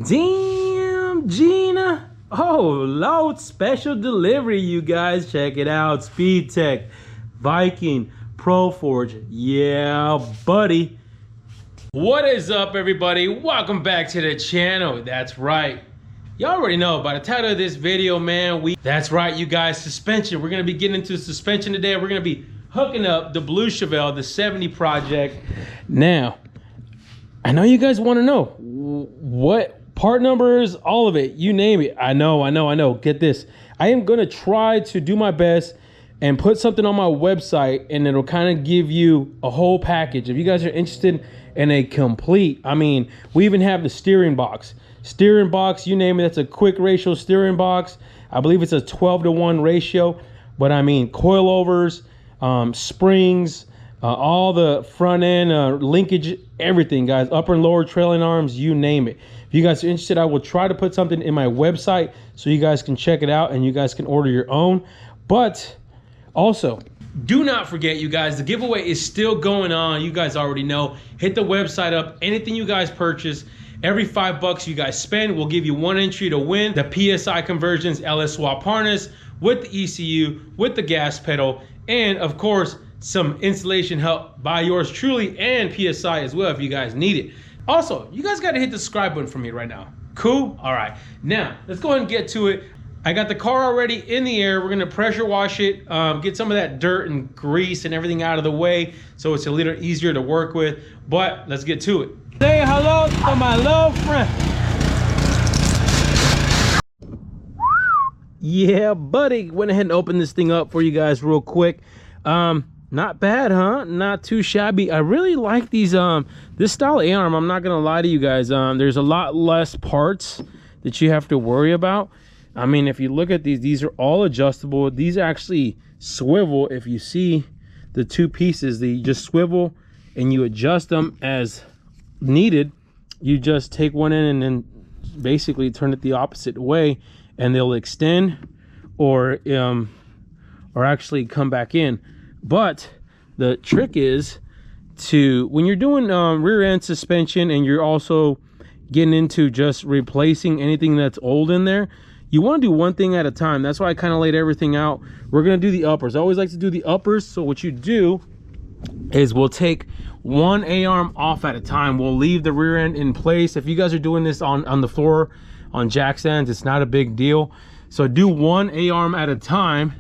Damn, Gina. Oh, load special delivery, you guys. Check it out. Speedtech, Viking, ProForge. Yeah, buddy. What is up, everybody? Welcome back to the channel. That's right. You already know by the title of this video, man. That's right, you guys. Suspension. We're going to be getting into suspension today. We're going to be hooking up the blue Chevelle, the 70 project. Now, I know you guys want to know what part numbers, all of it, you name it. I know. Get this. I am going to try to do my best and put something on my website, and it'll kind of give you a whole package. If you guys are interested in a complete, I mean, we even have the steering box, you name it. That's a quick ratio steering box. I believe it's a 12-to-1 ratio, but I mean, coilovers, springs, all the front end linkage, everything, guys, upper and lower trailing arms, you name it. If you guys are interested, I will try to put something in my website so you guys can check it out and you guys can order your own. But also, do not forget, you guys, the giveaway is still going on. You guys already know. Hit the website up. Anything you guys purchase, every $5 you guys spend, we'll give you one entry to win the PSI Conversions LS swap harness with the ECU, with the gas pedal, and of course, some installation help by yours truly and PSI as well if you guys need it. Also, you guys got to hit the subscribe button for me right now. Cool? All right. Now, let's go ahead and get to it. I got the car already in the air. We're going to pressure wash it, get some of that dirt and grease and everything out of the way so it's a little easier to work with. But let's get to it. Say hello to my little friend. Yeah, buddy. Went ahead and opened this thing up for you guys real quick. Not bad, huh? Not too shabby. I really like these this style A-arm. I'm not gonna lie to you guys. There's a lot less parts that you have to worry about. I mean, if you look at these are all adjustable. These actually swivel. If you see the two pieces, they just swivel and you adjust them as needed. You just take one in and then basically turn it the opposite way and they'll extend or actually come back in. But the trick is to, when you're doing rear end suspension and you're also getting into just replacing anything that's old in there, you want to do one thing at a time. That's why I kind of laid everything out. We're going to do the uppers. I always like to do the uppers. So what you do is we'll take one A-arm off at a time. We'll leave the rear end in place. If you guys are doing this on the floor, on jack stands, it's not a big deal. So do one A-arm at a time.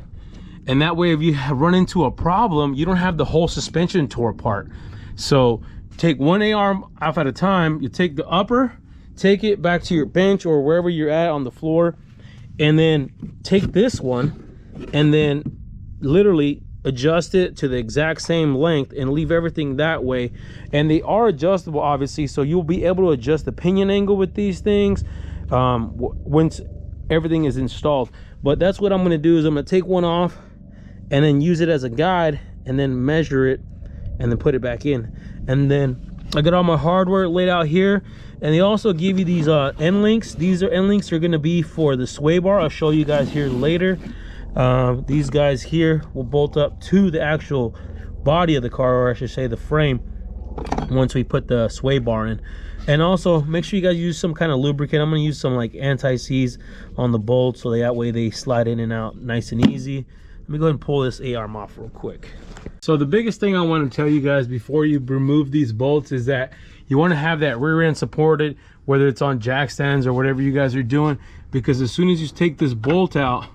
And that way, if you run into a problem, you don't have the whole suspension tore apart. So take one A-arm off at a time. You take the upper, take it back to your bench or wherever you're at on the floor, and then take this one and then literally adjust it to the exact same length and leave everything that way. And they are adjustable, obviously, so you'll be able to adjust the pinion angle with these things once everything is installed. But that's what I'm going to do, is I'm going to take one off and then use it as a guide and then measure it and then put it back in. And then I got all my hardware laid out here, and they also give you these end links. These end links are going to be for the sway bar. I'll show you guys here later. These guys here will bolt up to the actual body of the car, or I should say the frame, once we put the sway bar in. And also make sure you guys use some kind of lubricant. I'm going to use some like anti-seize on the bolts so that way they slide in and out nice and easy. Let me go ahead and pull this A-arm off real quick. So the biggest thing I want to tell you guys before you remove these bolts is that you want to have that rear end supported, whether it's on jack stands or whatever you guys are doing, because as soon as you take this bolt out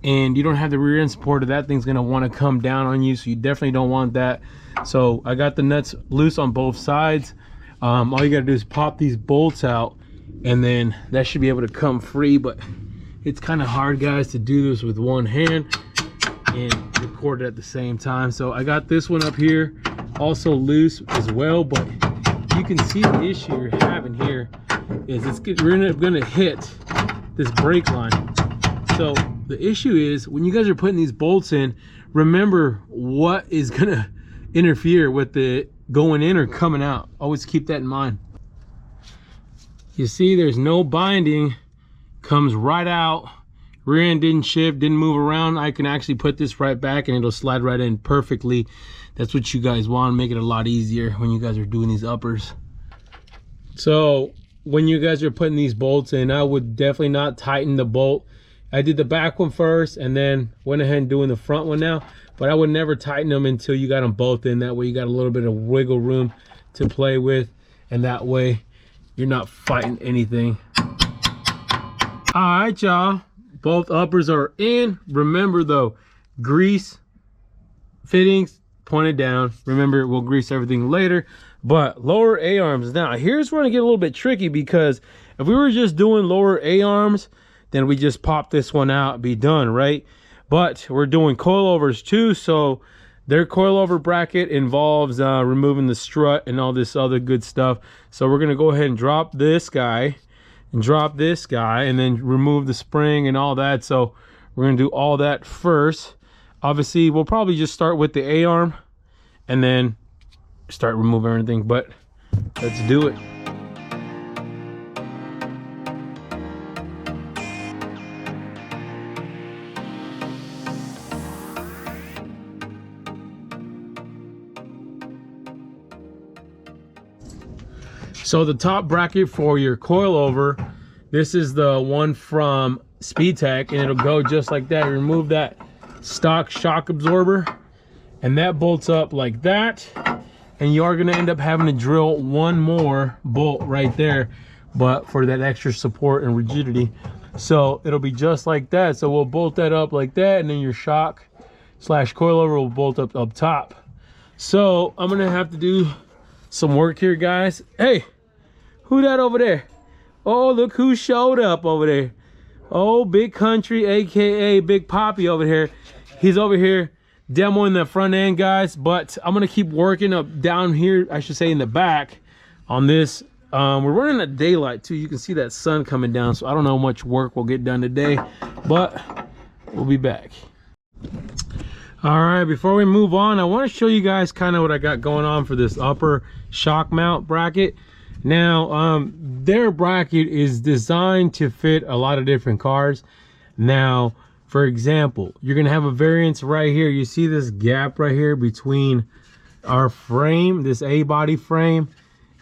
and you don't have the rear end supported, that thing's going to want to come down on you. So you definitely don't want that. So I got the nuts loose on both sides. All you got to do is pop these bolts out and then that should be able to come free. But it's kind of hard, guys, to do this with one hand and record it at the same time. So I got this one up here also loose as well, but you can see the issue you're having here is we're gonna hit this brake line. So the issue is when you guys are putting these bolts in, remember what is gonna interfere with the going in or coming out. Always keep that in mind. You see there's no binding, comes right out. Rear end didn't shift, didn't move around. I can actually put this right back and it'll slide right in perfectly. That's what you guys want, make it a lot easier when you guys are doing these uppers. So when you guys are putting these bolts in, I would definitely not tighten the bolt. I did the back one first and then went ahead and doing the front one now, but I would never tighten them until you got them both in. That way you got a little bit of wiggle room to play with, and that way you're not fighting anything. All right, y'all, both uppers are in. Remember though, grease fittings pointed down. Remember, we'll grease everything later. But lower A-arms. Now, here's where I get a little bit tricky, because if we were just doing lower A-arms, then we just pop this one out, be done, right? But we're doing coilovers too, so their coilover bracket involves removing the strut and all this other good stuff. So we're gonna go ahead and drop this guy, and drop this guy, and then remove the spring and all that. So we're gonna do all that first. Obviously, we'll probably just start with the A-arm and then start removing everything, but let's do it. So the top bracket for your coilover, this is the one from Speedtech, and it'll go just like that. You remove that stock shock absorber, and that bolts up like that. And you are going to end up having to drill one more bolt right there, but for that extra support and rigidity. So it'll be just like that. So we'll bolt that up like that, and then your shock slash coilover will bolt up top. So I'm going to have to do some work here, guys. Hey, who that over there? Oh, look who showed up over there. Oh, Big Country, aka Big Poppy over here. He's over here demoing the front end, guys, but I'm gonna keep working up down here, I should say, in the back on this. We're running at daylight too. You can see that sun coming down, so I don't know how much work we'll get done today, but we'll be back. All right, before we move on, I want to show you guys kind of what I got going on for this upper shock mount bracket. Now, their bracket is designed to fit a lot of different cars. Now, for example, you're gonna have a variance right here. You see this gap right here between our frame, this A-body frame,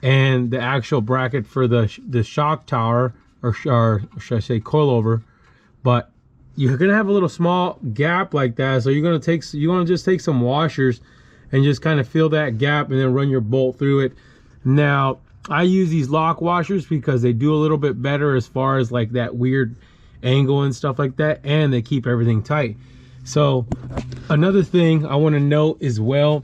and the actual bracket for the shock tower, or should I say coilover. But you're gonna have a little small gap like that. So you want to just take some washers and just kind of fill that gap and then run your bolt through it. Now, I use these lock washers because they do a little bit better as far as like that weird angle and stuff like that, and they keep everything tight. So another thing I want to note as well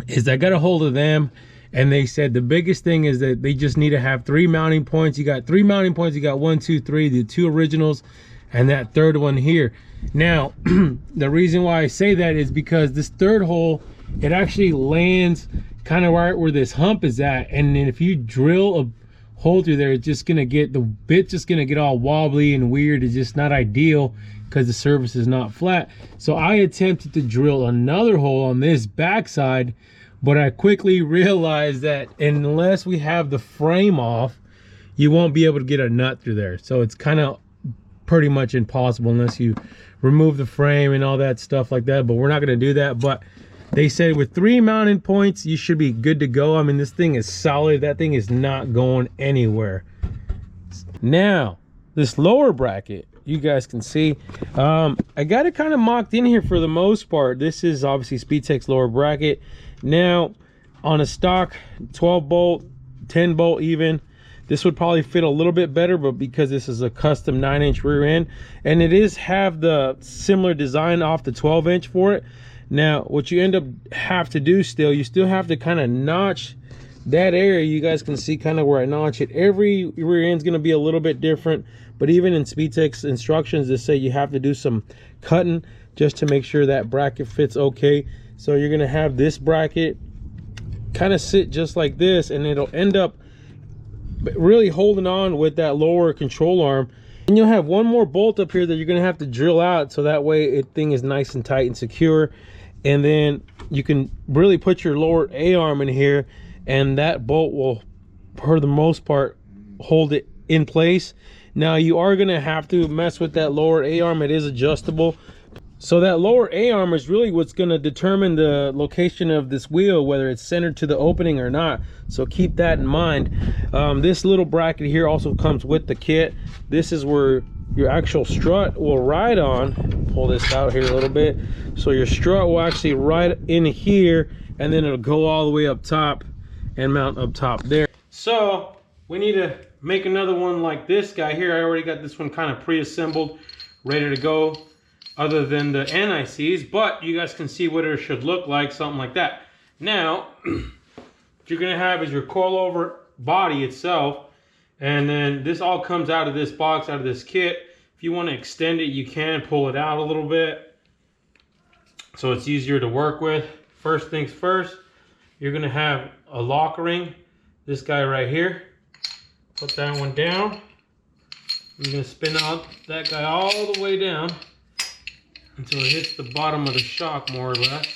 is I got a hold of them, and they said the biggest thing is that they just need to have 3 mounting points. You got 3 mounting points. You got 1, 2, 3, the 2 originals, and that third one here. Now, the reason why I say that is because this third hole, it actually lands kind of right where this hump is at, and then if you drill a hole through there, it's just gonna get, the bit's just gonna get all wobbly and weird. It's just not ideal because the surface is not flat. So I attempted to drill another hole on this backside, but I quickly realized that unless we have the frame off, you won't be able to get a nut through there. So it's kind of pretty much impossible unless you remove the frame and all that stuff like that, but we're not gonna do that. But they said with 3 mounting points, you should be good to go. I mean, this thing is solid. That thing is not going anywhere. Now, this lower bracket, you guys can see, I got it kind of mocked in here for the most part. This is obviously Speedtech's lower bracket. Now, on a stock 12 bolt, 10 bolt even, this would probably fit a little bit better, but because this is a custom 9-inch rear end, and it is have the similar design off the 12-inch for it. Now, what you end up have to do still, you still have to kind of notch that area. You guys can see kind of where I notch it. Every rear end's going to be a little bit different, but even in Speedtech's instructions, they say you have to do some cutting just to make sure that bracket fits okay. So you're going to have this bracket kind of sit just like this, and it'll end up really holding on with that lower control arm. And you'll have one more bolt up here that you're going to have to drill out, so that way it thing is nice and tight and secure. And then you can really put your lower A-arm in here, and that bolt will, for the most part, hold it in place. Now, you are going to have to mess with that lower A-arm. It is adjustable. So that lower A-arm is really what's going to determine the location of this wheel, whether it's centered to the opening or not. So keep that in mind. This little bracket here also comes with the kit. This is where your actual strut will ride on. Pull this out here a little bit. So your strut will actually ride in here, and then it'll go all the way up top and mount up top there. So we need to make another one like this guy here. I already got this one kind of pre-assembled, ready to go, other than the NICs, but you guys can see what it should look like, something like that. Now, what you're gonna have is your coilover body itself, and then this all comes out of this box, out of this kit. If you want to extend it, you can pull it out a little bit, so it's easier to work with. First things first, you're gonna have a lock ring, this guy right here. Put that one down. I'm gonna spin out that guy all the way down until it hits the bottom of the shock, more or less.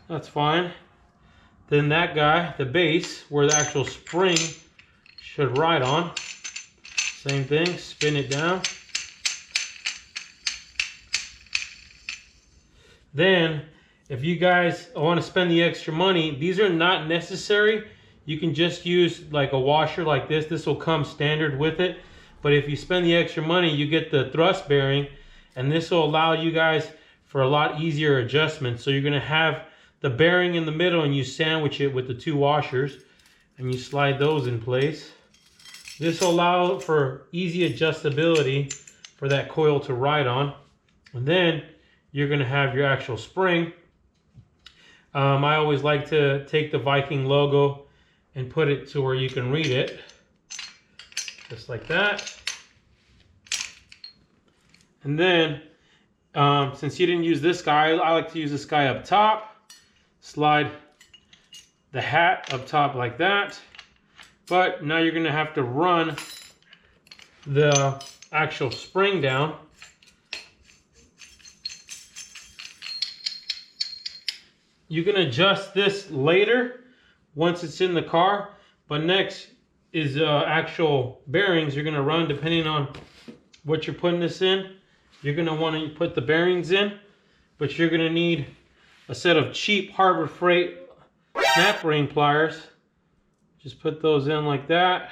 That's fine. Then that guy, the base, where the actual spring should ride on. Same thing, spin it down. Then, if you guys want to spend the extra money, these are not necessary. You can just use like a washer like this. This will come standard with it. But if you spend the extra money, you get the thrust bearing, and this will allow you guys for a lot easier adjustments. So you're going to have the bearing in the middle, and you sandwich it with the two washers, and you slide those in place. This will allow for easy adjustability for that coil to ride on. And then you're going to have your actual spring. I always like to take the Viking logo and put it to where you can read it. Just like that. And then, since you didn't use this guy, I like to use this guy up top. Slide the hat up top like that. But now you're going to have to run the actual spring down. You can adjust this later once it's in the car, but next is actual bearings you're going to run depending on what you're putting this in. You're going to want to put the bearings in, but you're going to need a set of cheap Harbor Freight snap ring pliers. Just put those in like that.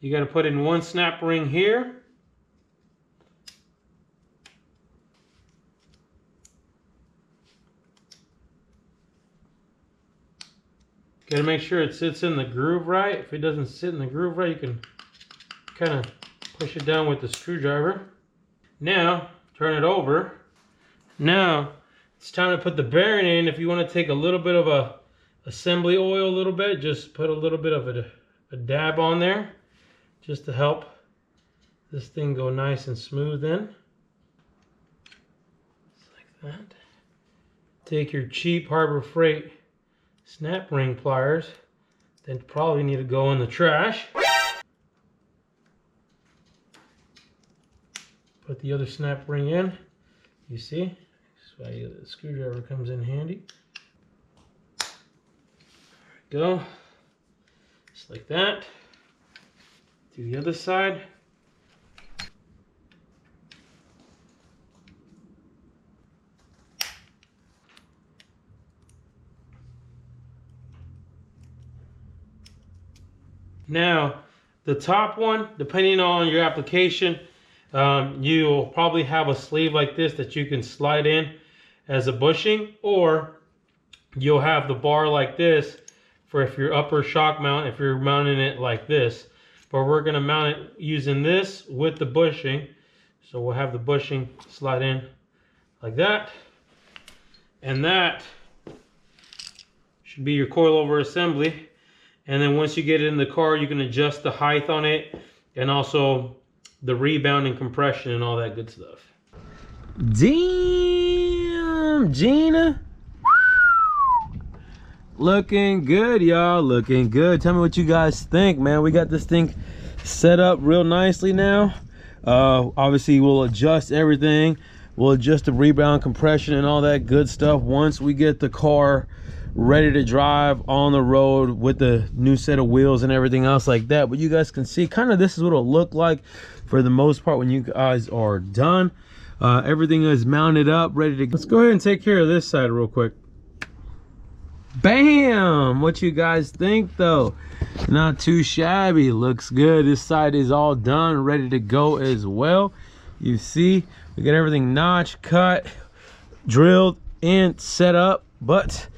You got to put in one snap ring here. Got to make sure it sits in the groove right. If it doesn't sit in the groove right, you can kind of push it down with the screwdriver. Now, turn it over. Now, it's time to put the bearing in. If you want to take a little bit of a assembly oil, a little bit, just put a little bit of a dab on there, just to help this thing go nice and smooth in. Just like that. Take your cheap Harbor Freight snap ring pliers, then probably need to go in the trash. Put the other snap ring in. You see, that's why the screwdriver comes in handy. There we go, just like that. Do the other side. Now, the top one, depending on your application, you'll probably have a sleeve like this that you can slide in as a bushing, or you'll have the bar like this for if your upper shock mount, if you're mounting it like this. But we're going to mount it using this with the bushing. So we'll have the bushing slide in like that. And that should be your coilover assembly. And then once you get it in the car, you can adjust the height on it and also the rebound and compression and all that good stuff. Damn, Gina. Looking good, y'all. Looking good. Tell me what you guys think, man. We got this thing set up real nicely now. Obviously, we'll adjust everything. We'll adjust the rebound, compression, and all that good stuff once we get the car ready to drive on the road with the new set of wheels and everything else like that. But you guys can see kind of this is what it'll look like for the most part when you guys are done. Everything is mounted up, ready to go. Let's go ahead and take care of this side real quick. Bam! What you guys think though? Not too shabby, looks good. This side is all done, ready to go as well. You see, we got everything notched, cut, drilled, and set up. But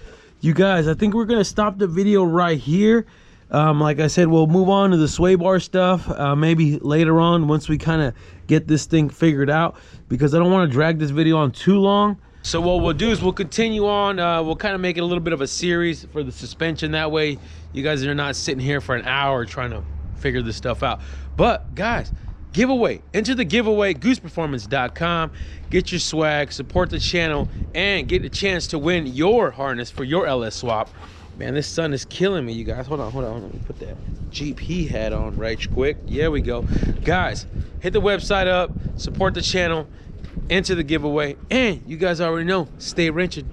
you guys, I think we're gonna stop the video right here. Like I said, we'll move on to the sway bar stuff maybe later on once we kind of get this thing figured out, because I don't want to drag this video on too long. So what we'll do is we'll continue on. We'll kind of make it a little bit of a series for the suspension. That way you guys are not sitting here for an hour trying to figure this stuff out. But guys, giveaway, enter the giveaway, gooseperformance.com. Get your swag, support the channel, and get a chance to win your harness for your LS swap. Man, this sun is killing me, you guys. Hold on. Let me put that GP hat on right quick. There we go. Guys, hit the website up, support the channel, enter the giveaway, and you guys already know, stay wrenching.